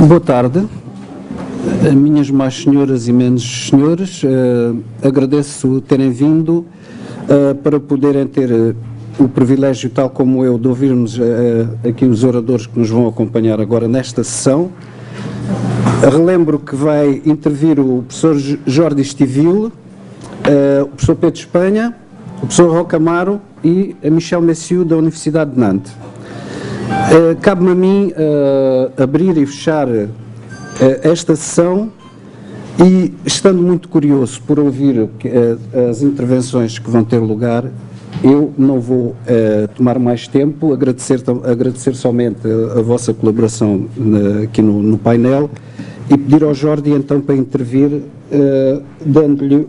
Boa tarde, minhas mais senhoras e menos senhores, agradeço terem vindo para poderem ter o privilégio, tal como eu, de ouvirmos aqui os oradores que nos vão acompanhar agora nesta sessão. Relembro que vai intervir o professor Jordi Estivil, o professor Pedro Espanha, o professor Roque Amaro e a Michel Messiu da Universidade de Nantes. Cabe-me a mim abrir e fechar esta sessão e, estando muito curioso por ouvir as intervenções que vão ter lugar, eu não vou tomar mais tempo, agradecer somente a vossa colaboração aqui no painel e pedir ao Jordi então para intervir, dando-lhe,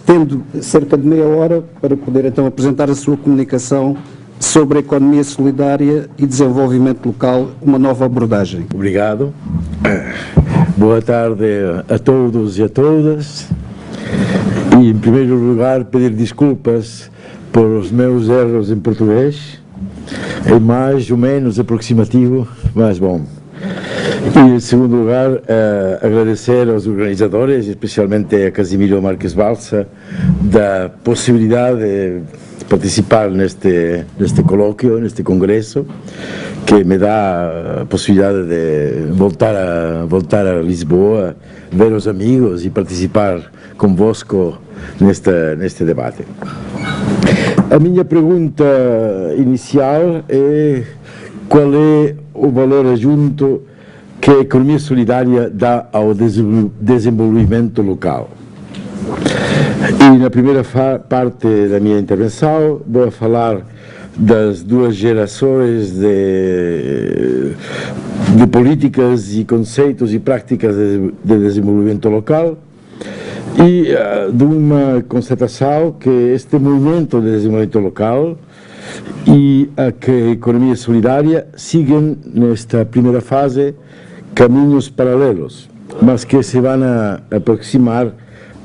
tendo cerca de meia hora para poder então apresentar a sua comunicação sobre a economia solidária e desenvolvimento local, uma nova abordagem. Obrigado. Boa tarde a todos e a todas. E, em primeiro lugar, pedir desculpas por os meus erros em português. É mais ou menos aproximativo, mas bom. E, em segundo lugar, agradecer aos organizadores, especialmente a Casimiro Marques Balsa, da possibilidade de participar neste colóquio, neste congresso, que me dá a possibilidade de voltar a Lisboa, ver os amigos e participar convosco neste debate. A minha pergunta inicial é: qual é o valor adjunto que a economia solidária dá ao desenvolvimento local? E na primeira parte da minha intervenção vou falar das duas gerações de políticas e conceitos e práticas de desenvolvimento local e de uma constatação que este movimento de desenvolvimento local e que a economia solidária sigam nesta primeira fase caminhos paralelos, mas que se vão aproximar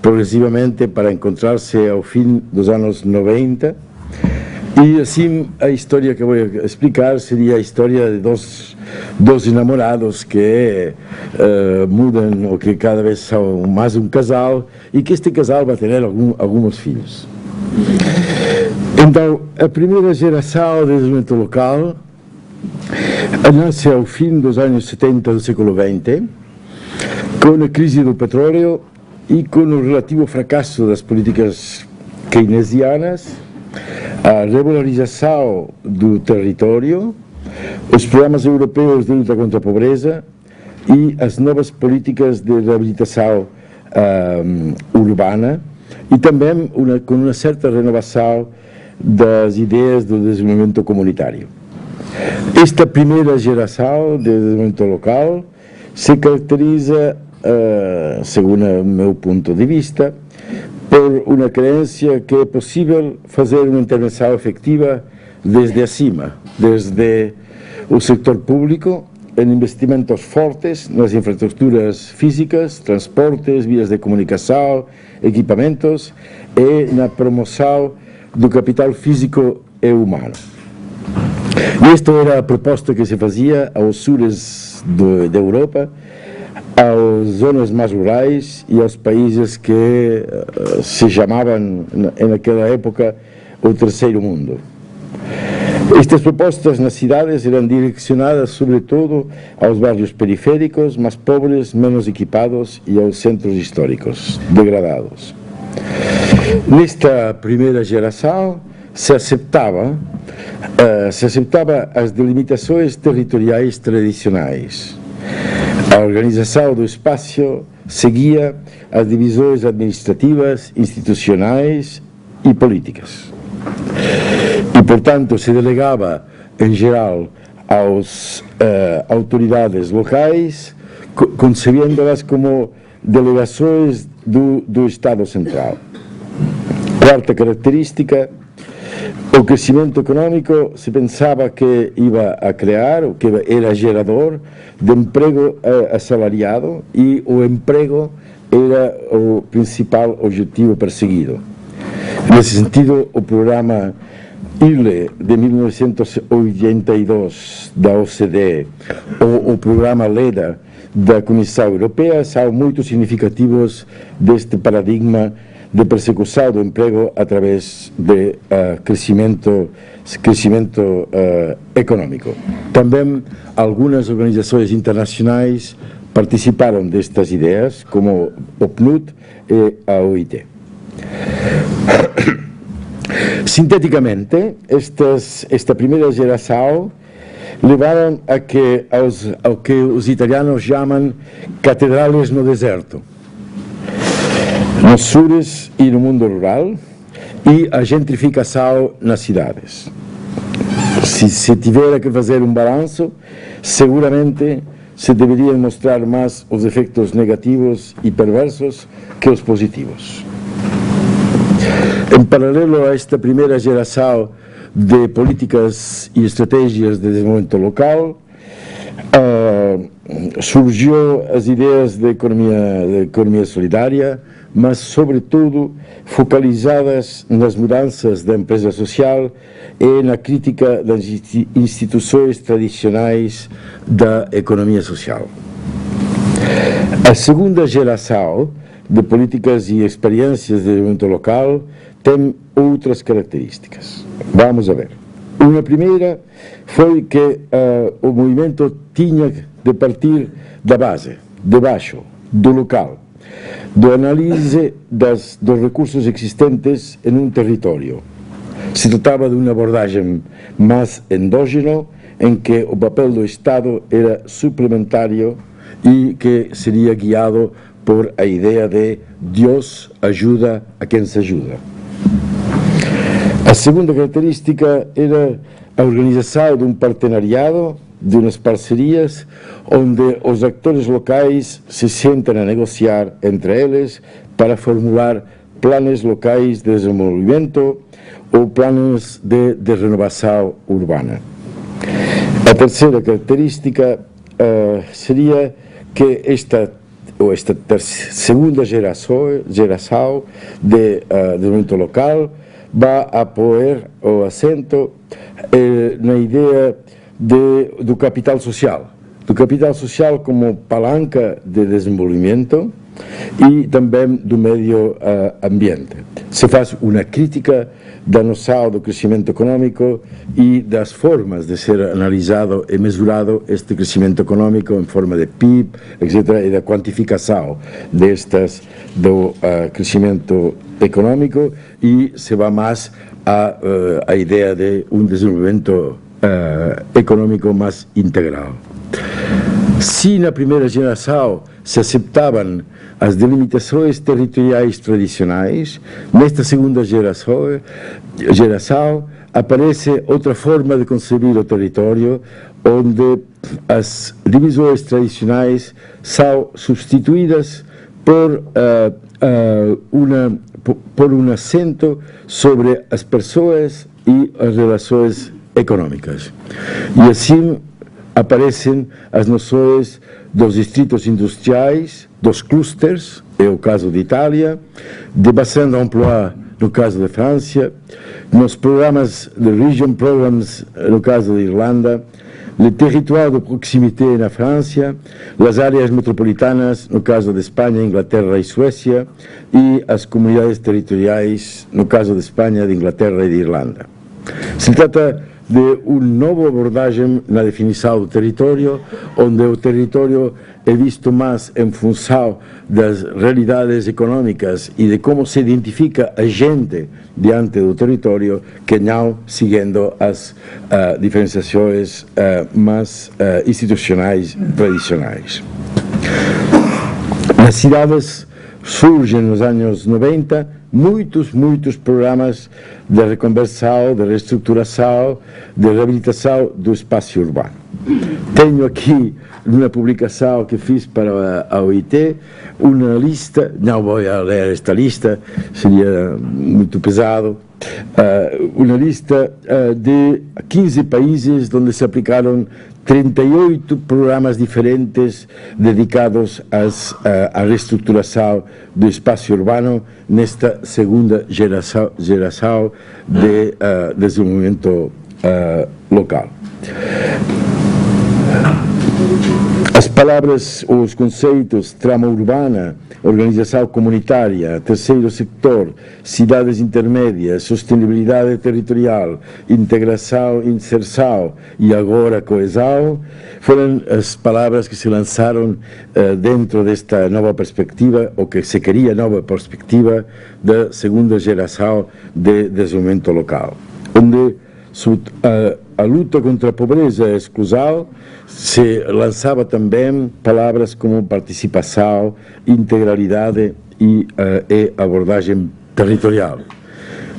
progressivamente para encontrar-se ao fim dos anos 90. E assim a história que vou explicar seria a história de dois enamorados que mudam, ou que cada vez são mais um casal, e que este casal vai ter alguns filhos. Então, a primeira geração de desenvolvimento local nasce ao fim dos anos 70 do século XX, com a crise do petróleo e com o relativo fracasso das políticas keynesianas, a regularização do território, os programas europeus de luta contra a pobreza e as novas políticas de reabilitação urbana, e também com uma certa renovação das ideias do desenvolvimento comunitário. Esta primeira geração de desenvolvimento local se caracteriza, segundo o meu ponto de vista, por uma crença que é possível fazer uma intervenção efetiva desde acima, desde o setor público, em investimentos fortes nas infraestruturas físicas, transportes, vias de comunicação, equipamentos, e na promoção do capital físico e humano. E esta era a proposta que se fazia aos sures da Europa, às zonas mais rurais e aos países que se chamavam, naquela época, o terceiro mundo. Estas propostas nas cidades eram direcionadas, sobretudo, aos bairros periféricos, mais pobres, menos equipados, e aos centros históricos degradados. Nesta primeira geração se aceitava as delimitações territoriais tradicionais. A organização do espaço seguia as divisões administrativas, institucionais e políticas. E, portanto, se delegava, em geral, às autoridades locais, concebendo-as como delegações do Estado Central. Quarta característica: o crescimento econômico se pensava que ia a criar, o que era gerador de emprego assalariado, e o emprego era o principal objetivo perseguido. Nesse sentido, o programa ILE de 1982 da OCDE ou o programa LEDA da Comissão Europeia são muito significativos deste paradigma de persecução do emprego através de crescimento econômico. Também algumas organizações internacionais participaram destas ideias, como o PNUD e a OIT. Sinteticamente, esta primeira geração levaram ao que os italianos chamam catedrales no deserto, nos sures e no mundo rural, e a gentrificação nas cidades. Se tiver que fazer um balanço, seguramente se deveriam mostrar mais os efeitos negativos e perversos que os positivos. Em paralelo a esta primeira geração de políticas e estratégias de desenvolvimento local, surgiu as ideias de economia solidária, mas sobretudo focalizadas nas mudanças da empresa social e na crítica das instituições tradicionais da economia social. A segunda geração de políticas e experiências de desenvolvimento local tem outras características. Vamos a ver. Uma primeira foi que o movimento tinha de partir da base, de baixo, do local, da análise dos recursos existentes em um território. Se tratava de uma abordagem mais endógena, em que o papel do Estado era suplementário e que seria guiado por a ideia de Deus ajuda a quem se ajuda. A segunda característica era a organização de um partenariado, de umas parcerias, onde os atores locais se sentam a negociar entre eles para formular planos locais de desenvolvimento ou planos de renovação urbana. A terceira característica seria que esta segunda geração de desenvolvimento local vai a pôr o acento na ideia do capital social como palanca de desenvolvimento e também do meio ambiente. Se faz uma crítica da noção do crescimento econômico e das formas de ser analisado e mesurado este crescimento econômico em forma de PIB, etc., e da quantificação do crescimento econômico, e se vai mais a ideia de um desenvolvimento econômico mais integral. Se na primeira geração se aceitavam as delimitações territoriais tradicionais, nesta segunda geração aparece outra forma de conceber o território, onde as divisões tradicionais são substituídas por um acento sobre as pessoas e as relações econômicas. E assim aparecem as noções dos distritos industriais, dos clusters, é o caso de Itália, de bassin d'emploi, no caso de França, nos programas de Region Programs, no caso de Irlanda, le territoire de proximité na França, as áreas metropolitanas, no caso de Espanha, Inglaterra e Suécia, e as comunidades territoriais, no caso de Espanha, de Inglaterra e de Irlanda. Se trata de uma nova abordagem na definição do território, onde o território é visto mais em função das realidades econômicas e de como se identifica a gente diante do território, que não seguindo as diferenciações mais institucionais tradicionais. Nas cidades surgem nos anos 90 muitos programas de reconversão, de reestruturação, de reabilitação do espaço urbano. Tenho aqui, numa publicação que fiz para a OIT, uma lista, não vou ler esta lista, seria muito pesado, una lista de 15 países donde se aplicaron 38 programas diferentes dedicados à reestruturação do espaço urbano nesta segunda geração de desenvolvimento local. As palavras, os conceitos trama urbana, organização comunitária, terceiro setor, cidades intermédias, sustentabilidade territorial, integração, inserção e agora coesão, foram as palavras que se lançaram dentro desta nova perspectiva, ou que se queria nova perspectiva da segunda geração de desenvolvimento local, onde a luta contra a pobreza e a exclusão se lançava também palavras como participação, integralidade e abordagem territorial.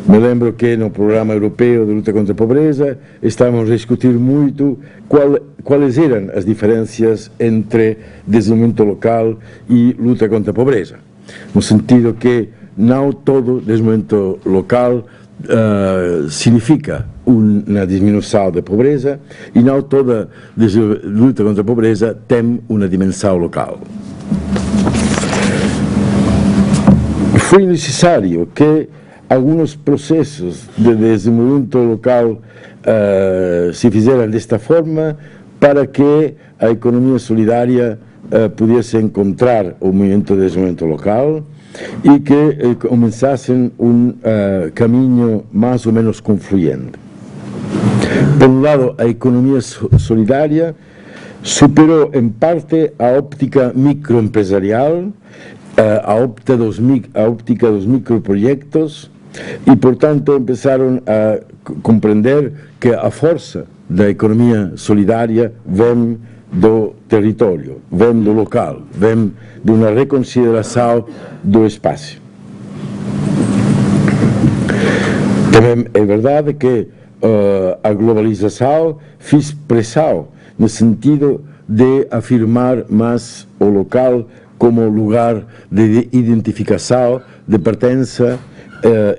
Me lembro que no programa europeu de luta contra a pobreza estávamos a discutir muito quais eram as diferenças entre desenvolvimento local e luta contra a pobreza, no sentido que não todo desenvolvimento local significa uma diminuição da pobreza e não toda luta contra a pobreza tem uma dimensão local. Foi necessário que alguns processos de desenvolvimento local se fizeram desta forma para que a economia solidária pudesse encontrar o movimento de desenvolvimento local e que começassem caminho mais ou menos confluente. Por um lado, a economia solidária superou em parte a óptica microempresarial, a óptica dos microprojetos e, portanto, começaram a compreender que a força da economia solidária vem do território, vem do local, vem de uma reconsideração do espaço. Também é verdade que a globalização fez pressão no sentido de afirmar mais o local como lugar de identificação, de pertença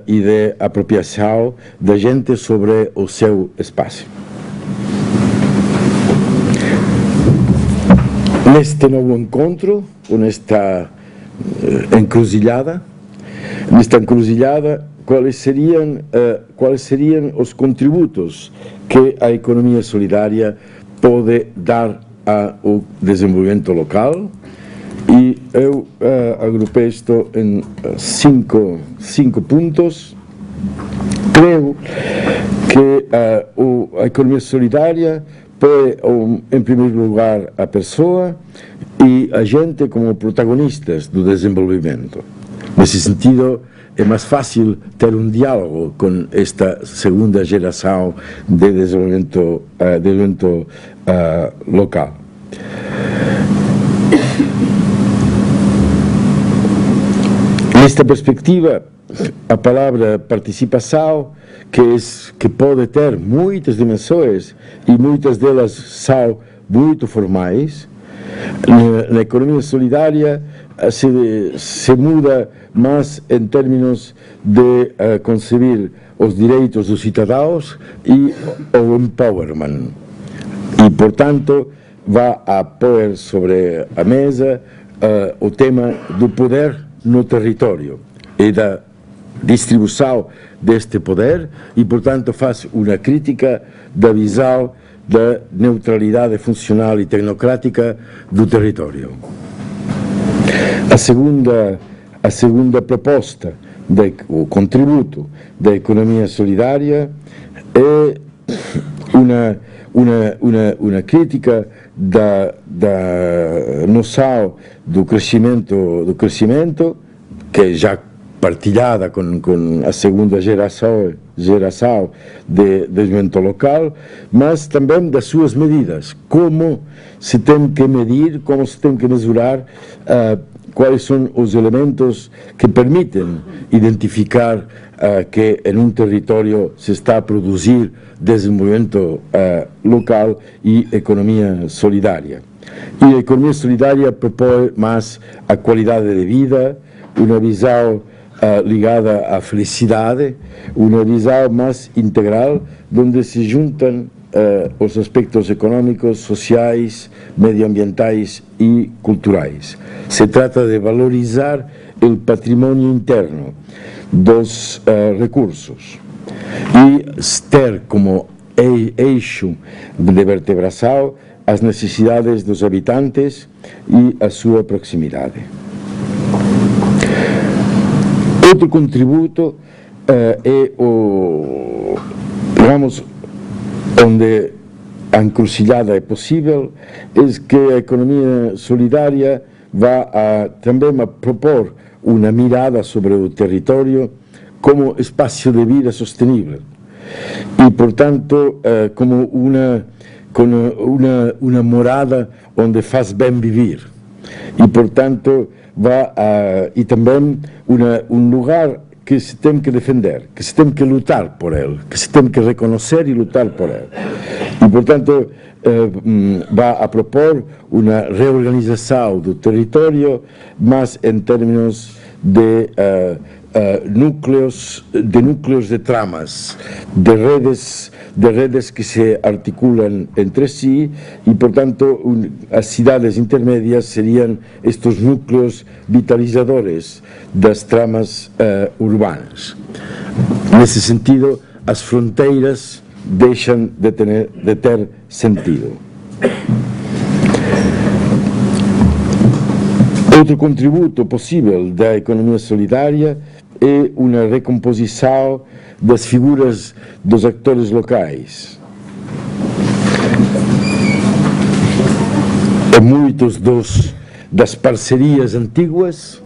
e de apropriação da gente sobre o seu espaço. Neste novo encontro, ou nesta encruzilhada, quais seriam os contributos que a economia solidária pode dar ao desenvolvimento local? E eu agrupei isto em cinco pontos. Creio que a economia solidária põe, em primeiro lugar, a pessoa e a gente como protagonistas do desenvolvimento. Nesse sentido, é mais fácil ter um diálogo com esta segunda geração de desenvolvimento local. Nesta perspectiva, a palavra participação, que pode ter muitas dimensões e muitas delas são muito formais, na economia solidária se muda mais em termos de conceber os direitos dos cidadãos e o empowerment. E, portanto, vai a pôr sobre a mesa o tema do poder no território e da distribuição deste poder e, portanto, faz uma crítica da visão da neutralidade funcional e tecnocrática do território. A segunda proposta, o contributo da economia solidária é uma crítica da noção do crescimento que já partilhada com a segunda geração de desenvolvimento local, mas também das suas medidas, como se tem que medir, como se tem que mesurar quais são os elementos que permitem identificar que em um território se está a produzir desenvolvimento local e economia solidária. E a economia solidária propõe mais a qualidade de vida, uma visão ligada à felicidade, uma visão mais integral, onde se juntam os aspectos económicos, sociais, medioambientais e culturais. Se trata de valorizar o patrimônio interno dos recursos e ter como eixo de vertebração as necessidades dos habitantes e a sua proximidade. Outro contributo é digamos, onde a encruzilhada é possível, é que a economia solidária vai também a propor uma mirada sobre o território como espaço de vida sostenível e, portanto, como uma morada onde faz bem viver e, portanto, e também lugar que se tem que defender, que se tem que lutar por ele, que se tem que reconhecer e lutar por ele. E, portanto, vai a propor uma reorganização do território, mas em termos de núcleos de tramas, de redes que se articulam entre si e, portanto, as cidades intermédias seriam estes núcleos vitalizadores das tramas urbanas. Nesse sentido, as fronteiras deixam de ter sentido. Outro contributo possível da economia solidária é uma recomposição das figuras dos atores locais. Em muitos das parcerias antigas,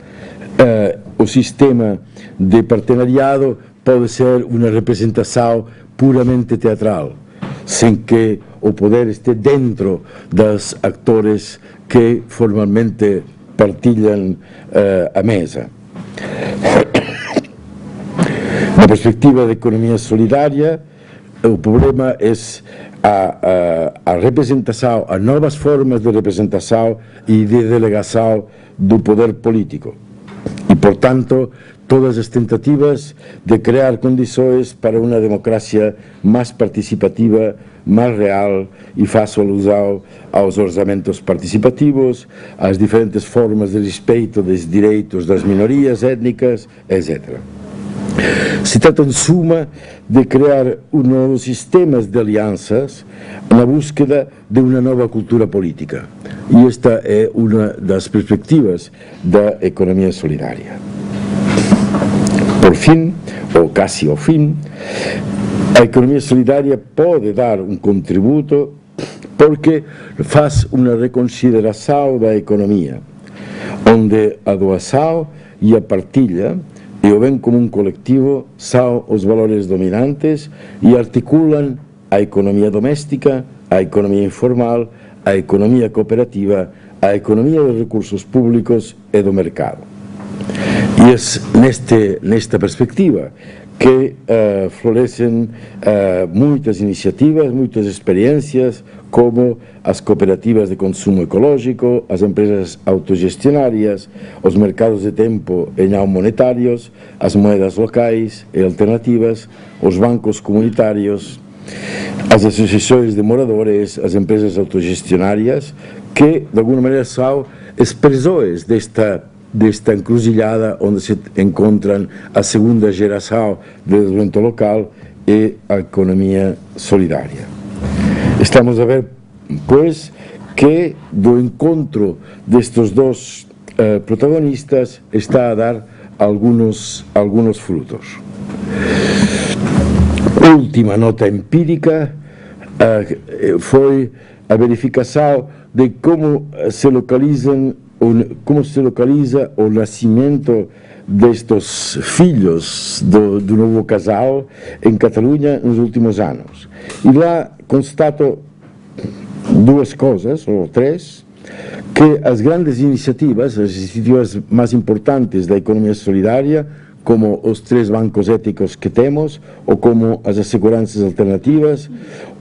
o sistema de partenariado pode ser uma representação puramente teatral, sem que o poder esteja dentro dos atores que formalmente partilham a mesa. Na perspectiva da economia solidária, o problema é a representação, as novas formas de representação e de delegação do poder político. E, portanto, todas as tentativas de criar condições para uma democracia mais participativa, mais real e faça alusão aos orçamentos participativos, às diferentes formas de respeito dos direitos das minorias étnicas, etc. Se trata, em suma, de criar novos sistemas de alianças na búsqueda de uma nova cultura política. E esta é uma das perspectivas da economia solidária. Por fim, ou quase ao fim, a economia solidária pode dar um contributo porque faz uma reconsideração da economia, onde a doação e a partilha e o bem comum coletivo são os valores dominantes e articulam a economia doméstica, a economia informal, a economia cooperativa, a economia dos recursos públicos e do mercado. E é nesta perspectiva que florescem muitas iniciativas, muitas experiências, como as cooperativas de consumo ecológico, as empresas autogestionárias, os mercados de tempo e não monetários, as moedas locais e alternativas, os bancos comunitários, as associações de moradores, as empresas autogestionárias, que de alguma maneira são expressões desta encruzilhada onde se encontram a segunda geração de desenvolvimento local e a economia solidária. Estamos a ver, pois, que do encontro destes dois protagonistas está a dar alguns frutos. Última nota empírica foi a verificação de como se localiza o nascimento destes filhos do novo casal em Catalunha nos últimos anos. E lá constato duas coisas, ou três, que as grandes iniciativas, as iniciativas mais importantes da economia solidária, como os 3 bancos éticos que temos, ou como as asseguranças alternativas,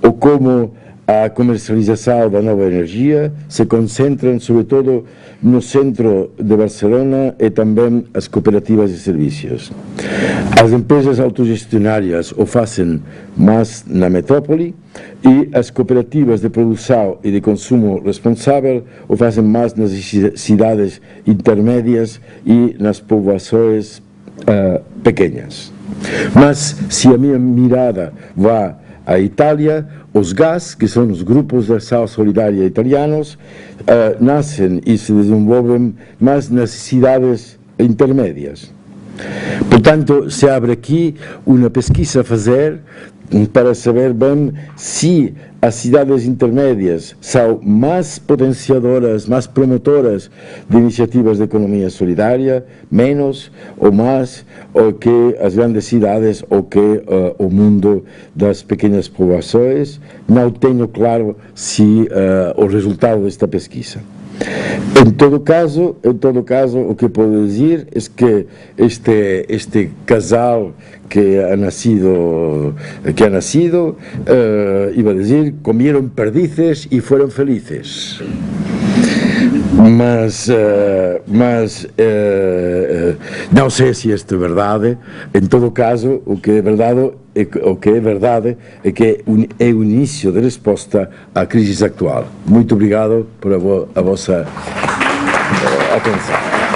ou como a comercialização da nova energia se concentram sobretudo no centro de Barcelona e também as cooperativas de serviços. As empresas autogestionárias o fazem mais na metrópole e as cooperativas de produção e de consumo responsável o fazem mais nas cidades intermédias e nas povoações pequenas. Mas se a minha mirada vai à Itália, os GAS, que são os grupos de ação solidária italianos, nascem e se desenvolvem mais nas cidades intermédias. Portanto, se abre aqui uma pesquisa a fazer para saber bem se as cidades intermédias são mais potenciadoras, mais promotoras de iniciativas de economia solidária, menos ou mais, ou que as grandes cidades, ou que o mundo das pequenas povoações. Não tenho claro se o resultado desta pesquisa. Em todo caso, o que posso dizer é que este casal que ha nacido, iba a dizer, comieron perdices e foram felizes. Mas não sei se isto é verdade. Em todo caso, o que é verdade é que é o início da resposta à crise atual. Muito obrigado por a vossa atenção.